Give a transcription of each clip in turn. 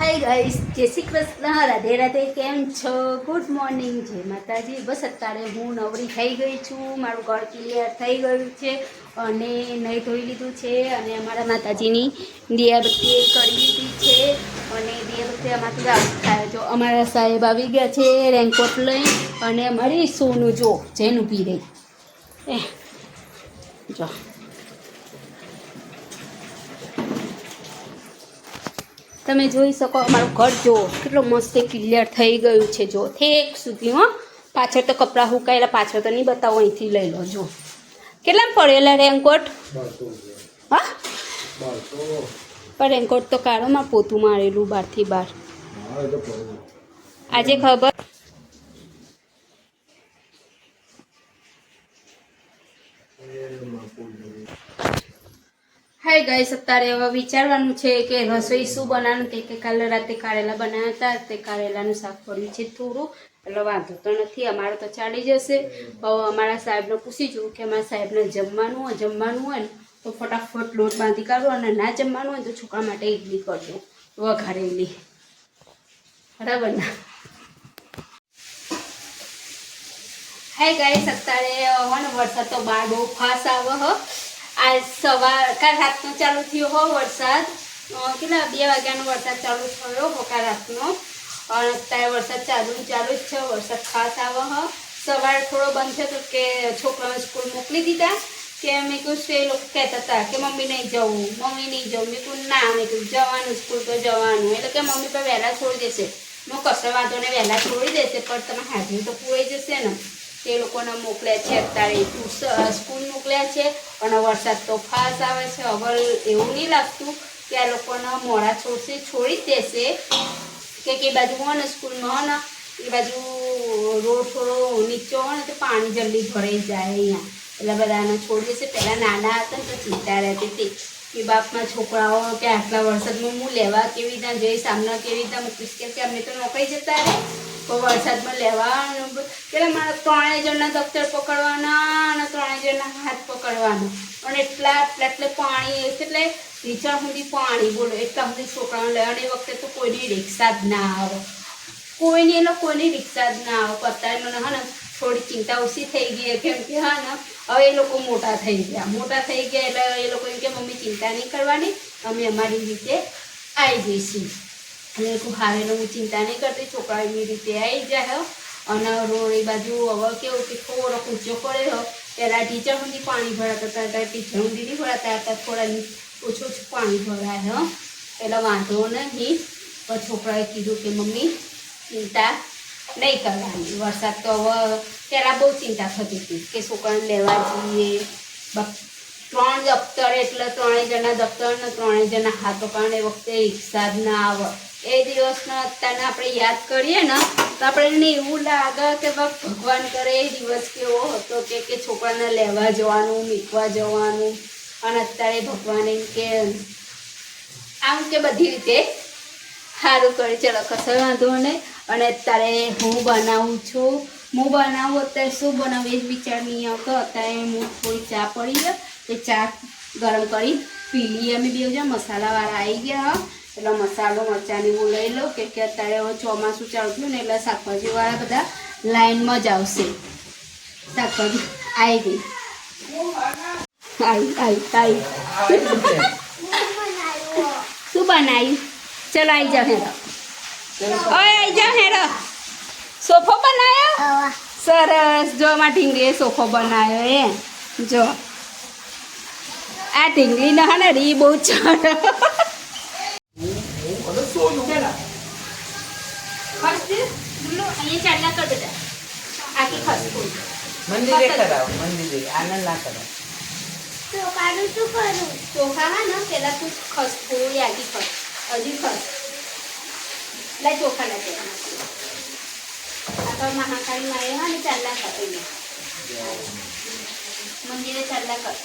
Hi guys, જય શ્રી કૃષ્ણ, રાધે રાધે. કેમ છો? ગુડ મોર્નિંગ, જય માતાજી. બસ અત્યારે હું નવરી થઈ ગઈ છું. મારું ઘર ક્લિયર થઈ ગયું છે અને નહીં ધોઈ લીધું છે અને અમારા માતાજીની દિયાબત્તી કરી લીધી છે અને દિયાબત્તી આમાંથી આવું થાય. જો અમારા સાહેબ આવી ગયા છે રેનકોટ લઈ અને અમારી સોનું જો જૈન ઊભી રહી જો તમે જોઈ શકો. અમારું ઘર જો કેટલું મસ્ત ક્લિયર થઈ ગયું છે. જો ઠેક સુધી હો. પાછળ તો કપડાં સુકાયેલા, પાછળ તો નહીં બતાવો, અહીંથી લઈ લો. જો કેટલામ પડેલા રેનકોટ? હા, પણ રેનકોટ તો કાળોમાં પોતું મારેલું બહારથી બહાર. આજે ખબર હાય ગાઈસ, અત્યારે હવે વિચારવાનું છે કે રસોઈ શું બનાવવાનું. કે કાલે રાતે કારેલા બનાવ્યા હતા, તે કારેલાનું શાક પડ્યું છે થોડું, એટલે વાંધો તો નથી, અમારે તો ચાલી જશે. હવે અમારા સાહેબને પૂછી જોઉં કે અમારા સાહેબને જમવાનું હોય ને તો ફટાફટ લોટ બાંધી કાઢો, અને ના જમવાનું હોય તો છોકરા માટે ઇડલી કરજો, વઘારેલી. બરાબર ને? હાય ગાઈસ, અત્યારે વરસાદ તો બહાર બહુ ફાસ્ટ આવે હો. આજ કાલ રાતનો ચાલુ થયો હો વરસાદ. કેટલા 2 વાગ્યાનો વરસાદ ચાલુ થયો હો કાલ રાતનો, અને અત્યારે વરસાદ ચાલુ જ છે. વરસાદ ખાસ આવે હો. સવારે થોડો બંધ થયો તો કે છોકરાઓને સ્કૂલ મોકલી દીધા. કે મેં કહ્યું એ લોકો કહેતા હતા કે મમ્મી નહીં જવું. મેં કહ્યું ના, મેં કહ્યું જવાનું, સ્કૂલ તો જવાનું. એટલે કે મમ્મી પણ વહેલા છોડી દેશે. હું કશો વાંધો ને વહેલા છોડી દેશે, પણ તમે હાજરી તો પૂરાઈ જશે ને. તે લોકોને મોકલ્યા છે અત્યારે સ્કૂલ મોકલ્યા છે, અને વરસાદ તો ફાસ્ટ આવે છે. હવે એવું નહીં લાગતું કે આ લોકોને મોડા છોડશે, છોડી જ દેશે. કે બાજુ હોય ને સ્કૂલમાં હોય ને એ બાજુ રોડ થોડો નીચો હોય ને તો પાણી જલ્દી ભરાઈ જાય અહીંયા, એટલે બધાને છોડી દેશે. પહેલાં નાના હતા ને તો ચિંતા રહેતી હતી કે બાપમાં છોકરાઓ કે આટલા વરસાદમાં હું લેવા કેવી રીતના જઈશ, સામના કેવી રીતના મૂકીશ, કે અમને તો નોકરી જતા રહે. તો વરસાદમાં લેવાનું એટલે મારે 3 જણના દફતર પકડવાના અને 3 જણના હાથ પકડવાના, અને એટલે પાણી એટલે નીચા સુધી પાણી, બોલો એટલા સુધી છોકરાઓને લેવા. એ વખતે તો કોઈની રિક્ષા જ ના આવે, કોઈની રિક્ષા જ ના આવે. અત્યારે મને હા ને થોડી ચિંતા ઓછી થઈ ગઈ, કેમ કે હા ને હવે એ લોકો મોટા થઈ ગયા એટલે એ લોકો એમ કે મમ્મી ચિંતા નહીં કરવાની, અમે અમારી રીતે આવી જઈશું. અને હારેલો હું ચિંતા નહીં કરતી, છોકરા એની રીતે આવી જાય. અને રોડ એ બાજુ હવે કેવું કે થોડો ઊંચો પડે. પહેલાં ટીચર સુધી પાણી ભરાતા હતા, ત્યારે ટીચર સુધી નહીં ભરાતા હતા, થોડા ઓછું પાણી ભરાય. એટલે વાંધો નહીં. પણ છોકરાએ કીધું કે મમ્મી ચિંતા નહીં કરવાની. વરસાદ તો હવે પહેલાં બહુ ચિંતા થતી હતી કે છોકરાને લેવા જઈએ. 3 દફતર એટલે 3 જણના દફતર ને 3 જણના હાથ પકડવાના. એ વખતે રિક્ષા જ ના આવે. એ દિવસનો અત્યારે આપણે યાદ કરીએ ને તો આપણને એવું લાગે કે ભગવાન કરે એ દિવસ કેવો હતો કે છોકરાને લેવા જવાનું, મૂકવા જવાનું. અને અત્યારે ભગવાન એમ કે આમ કે બધી રીતે સારું કરે. ચલો કશો વાંધો નહીં. અને અત્યારે હું બનાવું અત્યારે શું બનાવું એ જ વિચાર નહીં આવતો. અત્યારે હું થોડી ચા પડી છે, એ ચા ગરમ કરી પી લઈએ. અમે બે હજાર મસાલાવાળા આવી ગયા, એટલે મસાલો મરચાંની હું લઈ લઉં. કે અત્યારે હવે ચોમાસું ચાલુ થયું ને એટલે શાકભાજીવાળા બધા લાઈનમાં જ આવશે. શાકભાજી આવી ગઈ, આવી શું બનાવ્યું? ચલો આવી જાઓ હેરો, આવી જાઓ હેરો. સોફો બનાવ્યો સરસ. જો અમારા ઢીંગલીએ સોફો બનાવ્યો. જો આ ઢીંગલી ના ને રી બહુ ચડે. ચોખા હા ને પેલા તું ખસ થોડી આગી ખસ, હજી ખસ લાય ચોખા લાગે. આ તો મહાકાળી મારે હા ને ચાલ્લા કર, મંદિરે ચાલ્લા કર.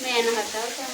મેં એનો હટાવતા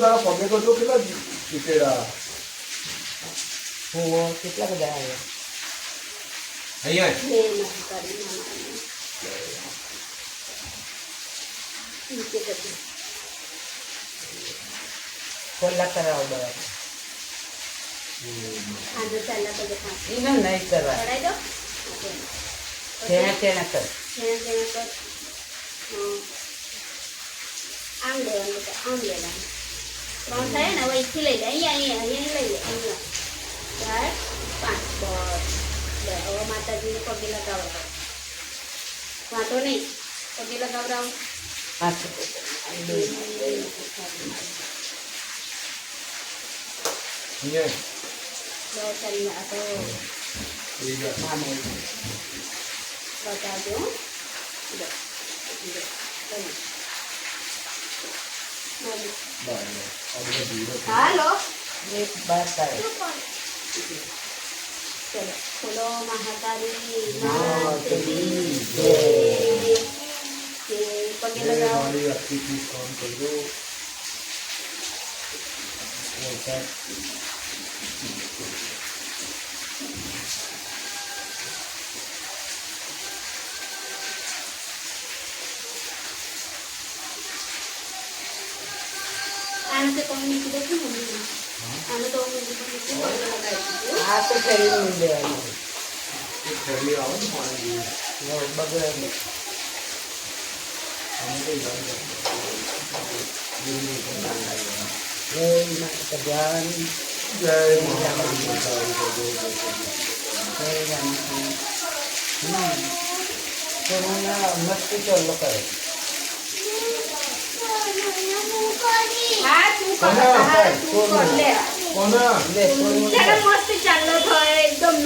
તારા પગે તો કેટલા ચીટેડા કેટલા બધા આવ્યા. અહીંયા લે નથી કરી નીચે કરી ખોલા કરાવો બરાબર આજે ચાલ્યા તો પાંચ એને નહીં કરવા ચડાઈ દો તેના તેના કર જેના પર આમ લેવાનું તો આમ લેવાનું ત્રણ થાય ને હવે અહીંથી લઈ લે અહીંયા અહીંયા લઈ લે અહીંયા 4 5 10 હવે માતાજીને પગે લગાવડાવો વાંધો નહીં પગે લગાવડાવો પાંચ અહીંયા બસ અહીંયા તો બતાવજો હાલો એક બાર તારે ચલો ખોલો મહાકાળી માતની જય. કે પગે લગાવો મારી આખી કામ કરજો આને તો તમે મૂકી દો છું મમ્મી આને તો મૂકી દો છું પગે લગાવી દીધું આ તો શરીર નહીં લેવાનું એક થેલી આવે ને પાણી બગડે નહીં અમે કઈ જાય જય માતા ભગવાન જય માતાજી જય રામ કોરોના મસ્તી ચાલો કરે હા તું કર કોના? હા તું કર લે કોના લે કોરોના ચાલો મસ્ત ચાલો થાય એકદમ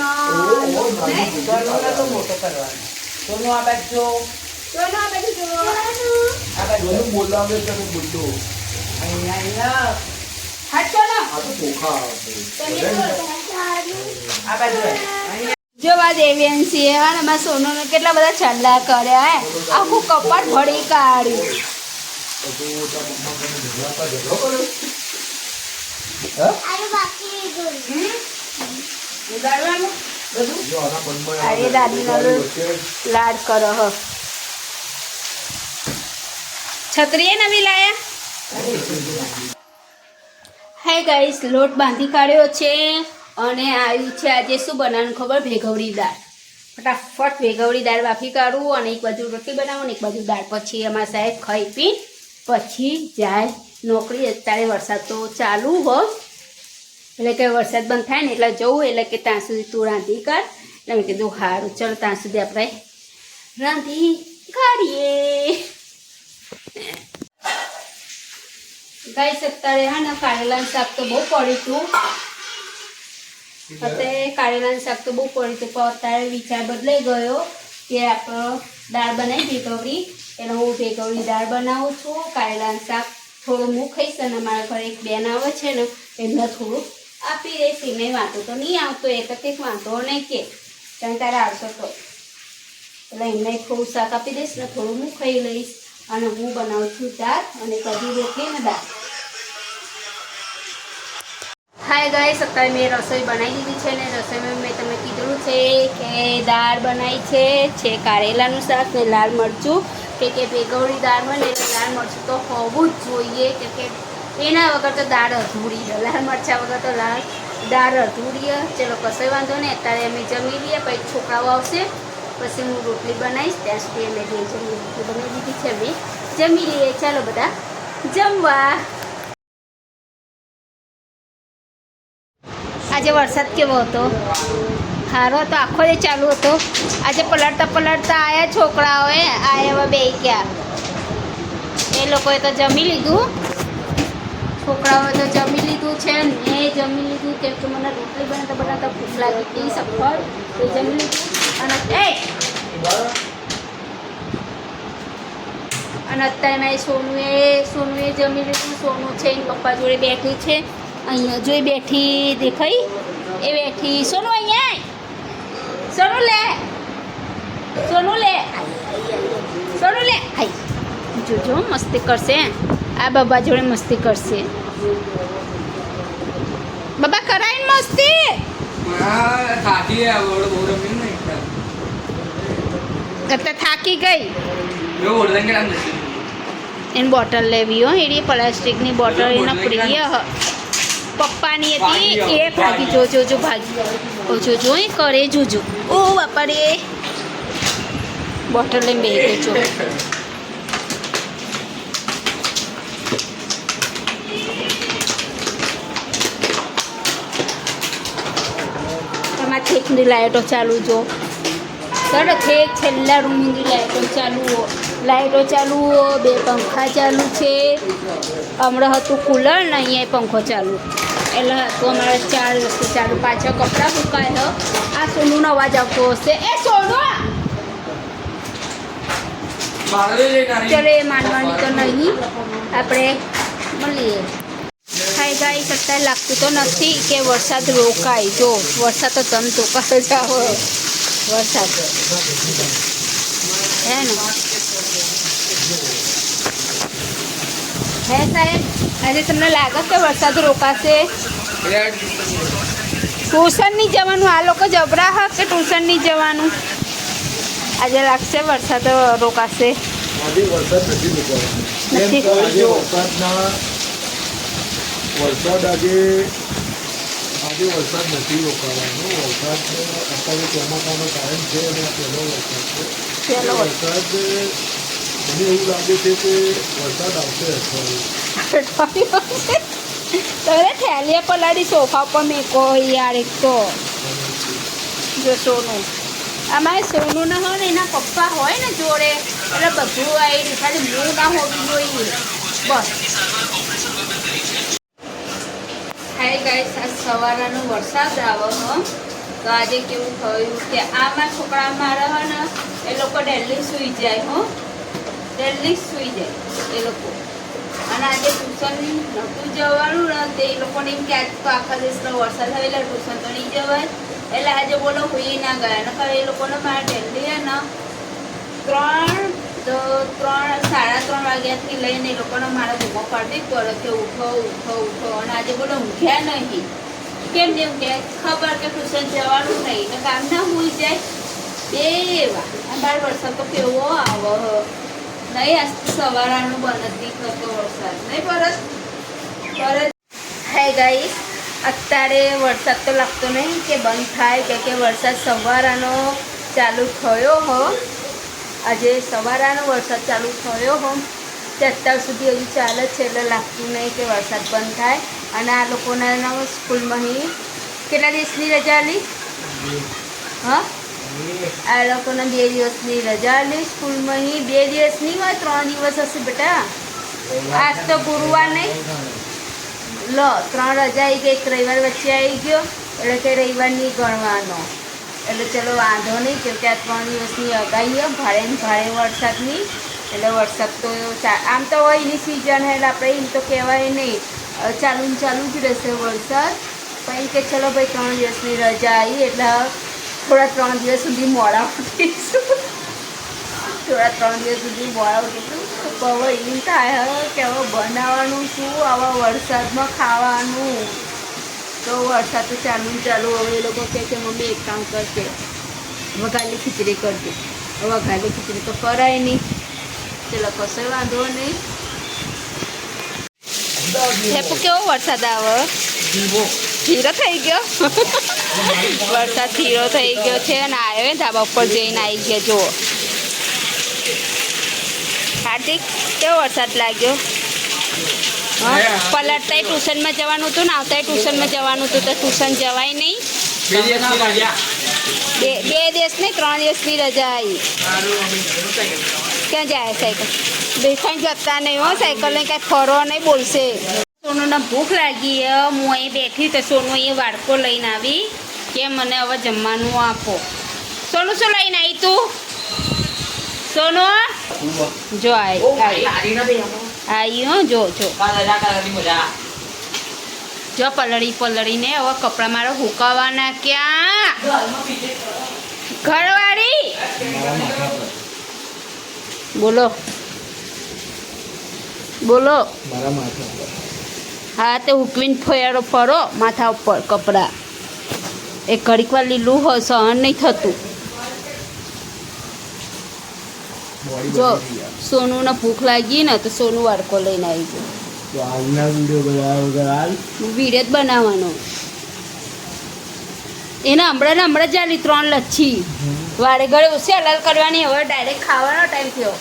નહીં કોરોના તો મોટો કરવાનો સોનું આ બાજુ ચાલો આ બાજુ જુઓ આ બાજુ જોયું બોલાવે છે ને બોલતો અહીંયા અહીંયા હાથ ચાલો આ તો ચોખા તમે આ બાજુ અહીંયા જો આ દેવ્યાંશી અને મારા સોનુને કેટલા બધા ચાંદલા કર્યા હે આખું કપાટ ભરી કાઢ્યું બધું તારા મમ્મા કને ઝઘડો કર્યો હે ઉડાડવાનું બધું જો આના મનમાં અરે દાદીનો વચ્ચે લાડ કરો હો છત્રીએ નવી લાયા હાય ગાઈસ લોટ બાંધી કાઢ્યો છે અને આવ્યું છે આજે શું બનાવવાનું ખબર ભેગવડી દાળ ફટાફટ ભેગવડી દાળ બાફી કાઢું અને એક બાજુ રોટલી બનાવું અને એક બાજુ દાળ પછી અમારા સાહેબ ખાઈ પી પછી જાય નોકરી અત્યારે વરસાદ તો ચાલુ હોય એટલે કે વરસાદ બંધ થાય ને એટલે જવું એટલે કે ત્યાં સુધી તું રાંધી કાઢ એટલે મેં કીધું સારું ચલો ત્યાં સુધી આપણે રાંધી કાઢીએ ગાઈસ અત્યારે હા ને કારેલાનું શાક તો બહુ પડ્યું હતું અત્યારે કારેલાનું શાક તો બહુ પડ્યું હતું પણ અત્યારે વિચાર બદલાઈ ગયો કે આપણે દાળ બનાવી ભેગવડી એટલે હું ભેગવડી દાળ બનાવું છું કારેલાનું શાક થોડું હું ખાઈશ અને મારા ઘરે એક બેન આવે છે ને એમને થોડું આપી દઈશ એને વાંધો તો નહીં આવતો એક વાંધો નહીં કે તમે તારે આવશો તો એટલે એમને થોડું શાક આપી દઈશ ને થોડું હું ખાઈ લઈશ અને હું બનાવું છું દાળ અને કઢી રોટલી ને દાળ હાય ગાઈસ અત્યારે મેં રસોઈ બનાવી દીધી છે ને રસોઈમાં મેં તમને કીધું છે કે દાળ બનાવી છે કારેલાનું શાક ને લાલ મરચું કે ભેગવડી દાળ બને એટલે લાલ મરચું તો હોવું જ જોઈએ કે એના વગર તો દાળ અધૂરી છે લાલ મરચાં વગર તો દાળ અધૂરી ચલો કશોય વાંધો નહીં અત્યારે અમે જમી લઈએ પછી છોકરાઓ આવશે પછી હું રોટલી બનાવીશ ત્યાં સુધી અમે બે જમી રોટલી બનાવી દીધી છે અમે જમી લઈએ ચાલો બધા જમવા આજે વરસાદ કેવો હતો સારો હતો આખો દે ચાલુ હતો આજે પલળતા આવ્યા છોકરાઓએ આ એવા બે ગયા એ લોકોએ તો જમી લીધું છોકરાઓએ તો જમી લીધું છે મેં જમી લીધું કેમ કે મને રોટલી બનાવતા ભૂખ લાગી હતી સફળ એ જમી લીધું અને અત્યારે મેં સોનુએ જમી લીધું સોનું છે એની પપ્પા જોડે બેઠી છે અહીંયા જોઈ બેઠી દેખાઈ એ બેઠી સોનું અહીંયા સોનું લે આઈ જોજો મસ્તી કરશે આ બાબા જોડે મસ્તી કરશે બાબા કરાય ને મસ્તી કરતા થાકી ગઈ એવું બોલતા કે આમ નથી એની બોટલ લેવી હો એની પ્લાસ્ટિકની બોટલ એના પ્રિય પપ્પાની હતી એ ભાગી જો ભાગી જો એ કરે જોજો ઓ બાપા રે બોટલ લઈને બેસી ગઈ છો તમારે ઠેકની લાઇટો ચાલુ જો ચલો ઠેક છેલ્લા રૂમની લાઇટો ચાલુ હો 2 પંખા ચાલુ છે હમણાં હતું કુલર ને અહીંયા પંખો ચાલુ એટલે હતું અમારે 4 વસ્તુ ચાલુ પાછળ કપડાં સુકાય આ સોનુનો અવાજ આવતો હશે એ સોનુ ચલો એ માનવાની તો નહીં આપણે મળીએ હાય ગાઈસ અત્યારે લાગતું તો નથી કે વરસાદ રોકાય જો વરસાદ તો તમ ચોક્કસ જ આવે વરસાદ હે ને હે સાહેબ આજે તમને લાગે કે વરસાદ રોકાશે ટ્યુશન નહીં જવાનું આ લોકો જબરા હા કે ટ્યુશન નહીં જવાનું આજે લાગશે વરસાદ રોકાશે આજે વરસાદ નથી રોકાવાનો નથી. આજે વરસાદ નથી રોકાવાનો વરસાદ અત્યારે ચોમાસાનો ટાઈમ છે અને આ પહેલો વરસાદ છે પહેલો વરસાદ મને એવું લાગે છે કે વરસાદ આવશે અઠવાડિયે તમે થેલીએ પલાળી સોફા પર મેકો યાર એક તો જો સોનું અમારે સોનું ના હોય ને એના પપ્પા હોય ને જોડે એટલે બધું આવી ખાલી હું ના હોવી જોઈએ બસ હાય ગાઈસ આ સવારનો વરસાદ આવે હો તો આજે કેવું થયું કે આમાં છોકરા મારા હોય ને એ લોકો ડેલી સૂઈ જાય હો ડેલી સૂઈ જાય એ લોકો અને આજે ટ્યુશન નહોતું જવાનું ને તે એ લોકોને એમ કે આજ તો આખા દિવસનો વરસાદ હોય એટલે ટ્યુશન તો નહીં જવાય એટલે આજે બોલો હોઈ ના ગયા નકર એ લોકોને મારા ડેલી હે ને 3:30 વાગ્યાથી લઈને એ લોકોને મારા બૂમો પાડવી પડે કે ઉઠો અને આજે બોલો ઊંઘ્યા નહીં કેમ ને ઊંઘ્યા ખબર કે ટ્યુશન જવાનું નહીં ને કામ ના હોઈ જાય બે બાર વરસાદ તો કેવો આવે નહીં આજ સવારનું બંધ જ નહીં થતો વરસાદ નહીં પરત હે ગાઈસ અત્યારે વરસાદ તો લાગતો નહીં કે બંધ થાય કે વરસાદ સવારનો ચાલુ થયો હો આજે સવારનો વરસાદ ચાલુ થયો હો તે અત્યાર સુધી હજુ ચાલે જ છે એટલે લાગતું નહીં કે વરસાદ બંધ થાય અને આ લોકોના સ્કૂલમાં કેટલા દિવસની રજા આલી હા આ લોકોને 2 દિવસની રજા આલી સ્કૂલમાં 2 દિવસની હોય 3 દિવસ હશે બેટા આજ તો ગુરુવાર નહીં લો 3 રજા આવી ગઈ 1 રવિવાર વચ્ચે આવી ગયો એટલે કે રવિવાર નહીં ગણવાનો એટલે ચલો વાંધો નહીં કેમ કે આ 3 દિવસની આગાહી ભારે ને ભારે વરસાદની એટલે વરસાદ તો આમ તો હોય એની સિઝન એટલે આપણે એમ તો કહેવાય નહીં ચાલુ જ રહેશે વરસાદ પણ કે ચલો ભાઈ 3 દિવસની રજા આવી એટલે થોડા 3 દિવસ સુધી મોડા ઉઠીશું તો હવે એમ થાય કે હવે બનાવવાનું શું આવા વરસાદમાં ખાવાનું તો વરસાદ તો ચાલુ હવે એ લોકો કહે કે મમ્મી એક કામ કરશે વઘારેલી ખીચડી કરજો વઘારેલી ખીચડી તો કરાય નહીં ચલો કશો વાંધો નહીં હેપુ કેવો વરસાદ આવે ધીરો થઈ ગયો વરસાદ ધીરો થઈ ગયો છે અને આવ્યો ધાબા ઉપર જઈને આવી ગયા જુઓ હાર્દિક કેવો વરસાદ લાગ્યો પલટતાય ટ્યુશનમાં જવાનું હતું ને આવતાય ટ્યુશનમાં જવાનું હતું તો ટ્યુશન જવાય નહીં 2 દિવસ નહીં 3 દિવસની રજા આવી ક્યાં જાય સાયકલ બેસાઈ જતા નહીં હો સાયકલ ને કાંઈ ફરો નહીં બોલશે સોનુને ભૂખ લાગી હું અહીં બેઠી તો સોનુ એ વાડકો લઈને આવી કે મને હવે જમવાનું આપો સોનુ શું લઈને આવી તું સોનુ જો આવી હો જો પલળીને હવે કપડાં મારો હુકાવાના ક્યાં ઘરવાળી બોલો મારા માથા હા તે હુકવીને ફરો માથા ઉપર કપડાં એક ઘડીક વાર લીલું હોય સહન નહીં થતું બોડી જો બની ગઈ યાર. સોનુને ભૂખ લાગી ને તો સોનું વાડકો લઈને આવી ગયું તો આજના વિડીયો બનાવ્યા વગર હાલ વિડીયો જ બનાવવાનો એને હમણાં ચાલી 3 લચ્છી વારે ઘરે ઓછી હલાલ કરવાની હવે ડાયરેક્ટ ખાવાનો ટાઈમ થયો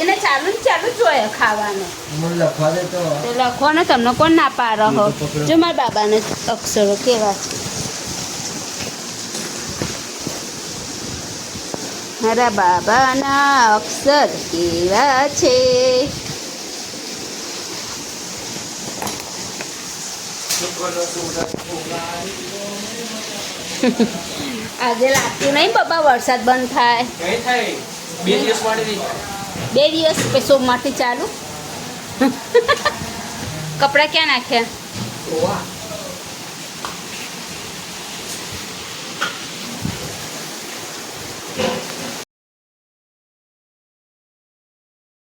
એને ચાલુ જ જોઈએ ખાવાનું મને લખવા દે તો તો લખો ને તમને કોણ ના પાડો હો જો મારા બાબાને અક્ષરો કેવા છે મારા બાબાના અક્ષર કેવા છે આજે લાગતું નહીં બાબા વરસાદ બંધ થાય કઈ થાય 2 દિવસ માટે નહીં 2 દિવસ પછી સોમવારથી ચાલુ કપડાં ક્યાં નાખ્યા વાહ